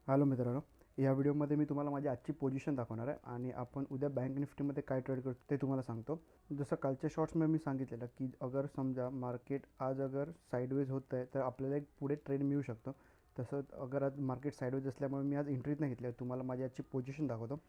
Hello मित्रांनो, या व्हिडिओमध्ये मी तुम्हाला माझी आजची पोझिशन दाखवणार आहे आणि आपण उद्या बँक निफ्टीमध्ये काय ट्रेड करतो ते तुम्हाला सांगतो. जसं कालच्या शॉर्ट्समध्ये मी सांगितलेलं की अगर समजा मार्केट आज अगर साईडवेज होत आहे तर आपल्याला एक पुढे ट्रेड मिळू शकतो. तसं अगर आज मार्केट साईडवेज असल्यामुळे मी आज एंट्रीच नाही घेतली. तुम्हाला माझी आजची पोझिशन दाखवतो.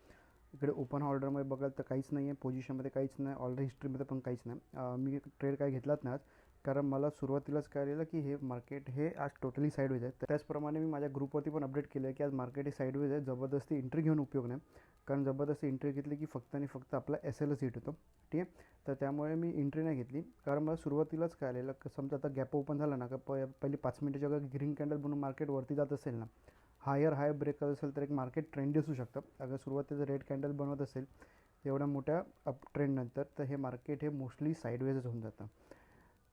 इकडे ओपन ऑर्डरमध्ये बघाल तर काहीच नाही आहे, पोझिशनमध्ये काहीच नाही, ऑर्डर हिस्ट्रीमध्ये पण काहीच नाही. मी ट्रेड काय घेतलाच नाही आज, कारण मला सुरुवातीलाच कळलेलं की हे मार्केट हे आज टोटली साईडवेज आहे. त्याचप्रमाणे मी माझ्या ग्रुपवरती पण अपडेट केलं आहे की आज मार्केट हे साईडवेज आहे. जबरदस्ती एंट्री घेऊन उपयोग नाही, कारण जबरदस्ती एंट्री घेतली की फक्त आणि फक्त आपला एसएलच हिट होतो. ठीक आहे, तर त्यामुळे मी एंट्री नाही घेतली, कारण मला सुरुवातीलाच कळलेलं की समजा आता गॅप ओपन झाला ना का पहिली 5 मिनिटाच्या अगर ग्रीन कॅन्डल बनून मार्केट वरती जात असेल ना, हायर ब्रेक करत असेल तर एक मार्केट ट्रेंडी असू शकतं. अगर सुरुवातीचं रेड कॅन्डल बनवत असेल एवढ्या मोठ्या अप ट्रेंडनंतर तर हे मार्केट हे मोस्टली साईडवेजच होऊन जातं.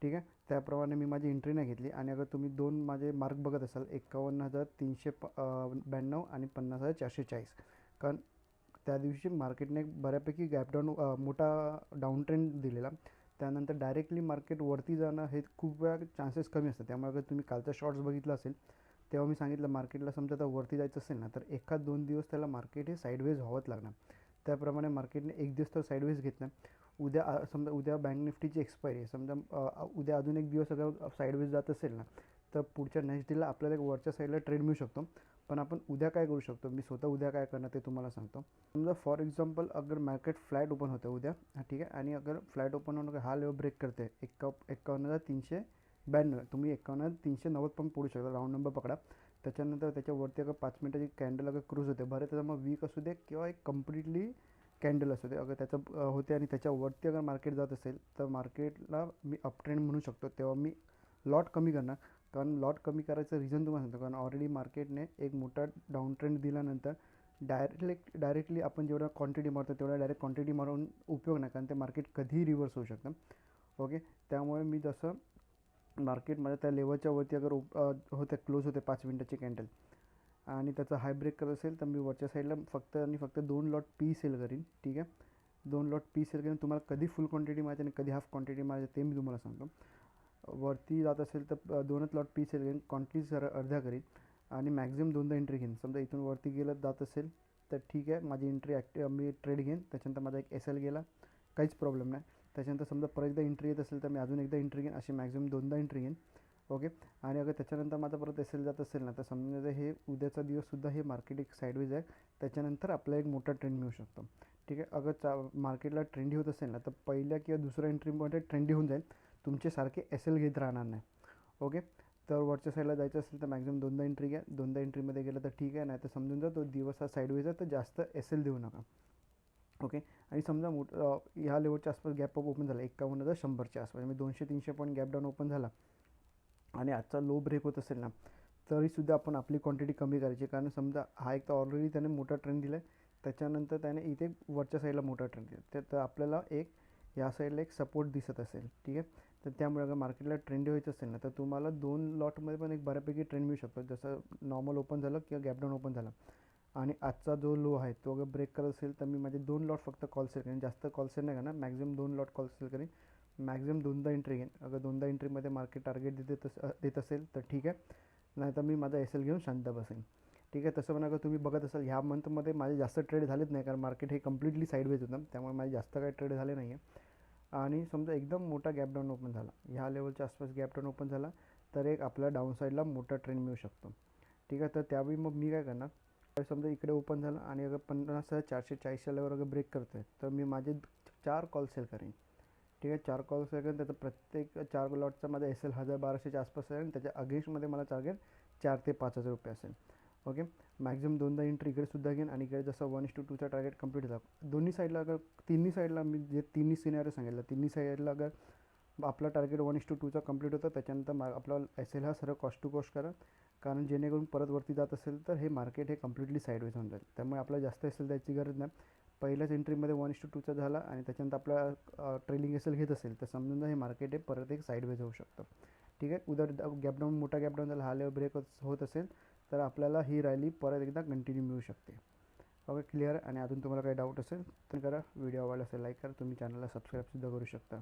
ठीक आहे, त्याप्रमाणे मी माझी एंट्री नाही घेतली. आणि अगर तुम्ही दोन माझे मार्क बघत असाल 51,392 आणि 50,440, कारण त्या दिवशी मार्केटने बऱ्यापैकी गॅप डाऊन मोठा डाऊन ट्रेंड दिलेला. त्यानंतर डायरेक्टली मार्केट वरती जाणं हे खूप वेळा चान्सेस कमी असतात. त्यामुळे अगर तुम्ही कालचा शॉर्ट्स बघितला असेल तेव्हा मी सांगितलं मार्केटला समजा आता वरती जायचं असेल ना तर 1-2 दिवस त्याला मार्केट हे साईडवेज व्हावंच लागणार. त्याप्रमाणे मार्केटने एक दिवस तर साईडवेज घेतला. उद्या समजा उद्या बँक निफ्टीची एक्सपायरी आहे, समजा उद्या अजून एक दिवस अगर साईडवेज जात असेल ना तर पुढच्या नेक्स्ट डेला आपल्याला वरच्या साईडला ट्रेड मिळू शकतो. पण आपण उद्या काय करू शकतो, मी स्वतः उद्या काय करणार ते तुम्हाला सांगतो. समजा फॉर एक्झाम्पल अगर मार्केट फ्लॅट ओपन होतं उद्या, ठीक आहे, आणि अगर फ्लॅट ओपन होऊन हा लेवल ब्रेक करते 51,392, तुम्ही 51,390 पण पडू शकता, राऊंड नंबर पकडा. त्याच्यानंतर त्याच्यावरती अगर 5 मिनिटाची कॅन्डल अगर क्रूज होते बरं, त्याचा मग वीक असू दे किंवा एक कम्प्लिटली कॅन्डल असू दे, अगर त्याचं होते आणि त्याच्यावरती अगर मार्केट जात असेल तर मार्केटला मी अप ट्रेंड म्हणू शकतो. तेव्हा मी लॉट कमी करणार, कारण लॉट कमी करायचं रिझन तुम्हाला सांगतो, कारण ऑलरेडी मार्केटने एक मोठा डाऊन ट्रेंड दिल्यानंतर डायरेक्टली आपण जेवढा क्वांटिटी मारतो तेवढा डायरेक्ट क्वांटिटी मारून उपयोग नाही, कारण ते मार्केट कधीही रिव्हर्स होऊ शकतं. ओके, त्यामुळे मी जसं मार्केटमध्ये त्या लेवलच्या वरती अगर होते क्लोज होते 5 मिनिटाची कॅन्डल आणि त्याचा हाय ब्रेक करत असेल तर मी वरच्या साईडला फक्त आणि फक्त 2 लॉट पी सेल करीन. ठीक आहे, 2 लॉट पी सेल करीन. तुम्हाला कधी फुल क्वांटिटी मारायची आणि कधी हाफ क्वांटिटी मारायची ते मी तुम्हाला सांगतो. वरती जात असेल तर 2च लॉट पी सेल घेईन, क्वांटिटी अर्ध्या करीन आणि मॅक्झिमम 2दा एंट्री घेईन. समजा इथून वरती गेलं जात असेल तर ठीक आहे, माझी एंट्री मी ट्रेड घेईन. त्याच्यानंतर माझा एक एस एल गेला, काहीच प्रॉब्लेम नाही. त्याच्यानंतर समजा परत एकदा एंट्री येत असेल तर मी अजून एकदा एंट्री घेईन, अशी मॅक्झिमम 2दा एंट्री घेईन. ओके, आणि अगर त्याच्यानंतर माझा परत एस एल जात असेल ना तर समजा हे उद्याचा दिवससुद्धा हे मार्केट एक साईडवेज आहे. त्याच्यानंतर आपल्याला एक मोठा ट्रेंड मिळू शकतो. ठीक आहे, अगर मार्केटला ट्रेंडी होत असेल ना तर पहिल्या किंवा दुसऱ्या एंट्रीमध्ये ट्रेंडी होऊन जाईल, तुमचे सारखे एस एल घेत राहणार नाही. ओके, तर वरच्या साईडला जायचं असेल तर मॅक्झिमम 2दा एंट्री घ्या. 2दा एंट्रीमध्ये गेलं तर ठीक आहे, नाही तर समजून जा तो दिवस हा साईडवेज आहे तर जास्त एस एल देऊ नका. ओके, आणि समजा ह्या लेवलच्या आसपास गॅप अप ओपन झाला 51,100च्या आसपास, म्हणजे 200-300 पॉईंट गॅप डाऊन ओपन झाला आणि आजचा लो ब्रेक होत असेल ना तरीसुद्धा आपण आपली क्वांटिटी कमी करायची, कारण समजा हा एक तर ऑलरेडी त्याने मोठा ट्रेंड दिला आहे, त्याच्यानंतर त्याने इथे वरच्या साईडला मोठा ट्रेंड दिला तर आपल्याला एक या साईडला एक सपोर्ट दिसत असेल. ठीक आहे, तर त्यामुळे अगर मार्केटला ट्रेंड व्हायचं असेल ना तर तुम्हाला 2 लॉटमध्ये पण एक बऱ्यापैकी ट्रेंड मिळू शकतो. जसं नॉर्मल ओपन झालं किंवा गॅप डाऊन ओपन झाला आणि आजचा जो लो आहे तो अगर ब्रेक करत असेल तर मी माझे 2 लॉट फक्त कॉल सेल करेन, जास्त कॉल सेल नाही करणार, मॅक्झिमम 2 लॉट कॉल सेल करेन. मॅक्झिमम 2दा एंट्री घेईन. अगर 2दा एंट्रीमध्ये मार्केट टार्गेट देत असेल तर ठीक आहे, नाही तर मी माझा एस एल घेऊन शांत बसेन. ठीक आहे, तसं पण अगर तुम्ही बघत असाल ह्या मंथमध्ये माझे जास्त ट्रेड झालेच नाही, कारण मार्केट हे कम्प्लिटली साईडवेज होतं, त्यामुळे माझे जास्त काही ट्रेड झाले नाही आहे. आणि समजा एकदम मोठा गॅप डाऊन ओपन झाला, ह्या लेवलच्या आसपास गॅप डाऊन ओपन झाला तर एक आपल्या डाऊन साईडला मोठा ट्रेंड मिळू शकतो. ठीक आहे, तर त्यावेळी मग मी काय करणार, समजा इकडे ओपन झालं आणि अगर 50,440 लेवल अगर ब्रेक करतो आहे तर मी माझे 4 कॉल सेल करेन. ठीक आहे, 4 कॉल सेल करेन. त्याचं प्रत्येक 4 लॉटचा माझा एस एल 1,1200च्या आसपास आहे आणि त्याच्या अगेन्स्टमध्ये मला टार्गेट 4 ते 5,000 रुपये असेल. ओके, मॅक्झिमम 2दा एंट्री इकडेसुद्धा घेईन आणि इकडे जसं 1:2चा टार्गेट कंप्लीट झाला. दोन्ही साईडला अगर तिन्ही साईडला मी जे तिन्ही सिनॅरिओ सांगितलं, तिन्ही साईडला अगर आपला टार्गेट 1:2चा कंप्लीट होतं त्याच्यानंतर आपला एस एल हा सर्व कॉस्ट टू कॉस्ट करा, कारण जेणेकरून परत वरती जात असेल तर हे मार्केट हे कम्प्लिटली साईडवेज होऊन जाईल. त्यामुळे आपल्याला जास्त एस एल द्यायची गरज नाही. पहिल्याच एंट्रीमध्ये 1:2चा झाला आणि त्याच्यानंतर आपला ट्रेलिंग एस एल घेत असेल तर समजून हे मार्केट हे परत एक साईडवेज होऊ शकतं. ठीक आहे, उद्या गॅप डाऊन मोठा गॅप डाऊन झाला, हा लेवल ब्रेक होत असेल तर आपल्याला ही रॅली परत एकदा कंटिन्यू मिळू शकते. Okay, clear. आणि अजून तुम्हाला काही डाऊट असेल तर करा, व्हिडिओ आवडला असेल लाईक करा, तुम्ही चॅनलला सबस्क्राईबसुद्धा करू शकता.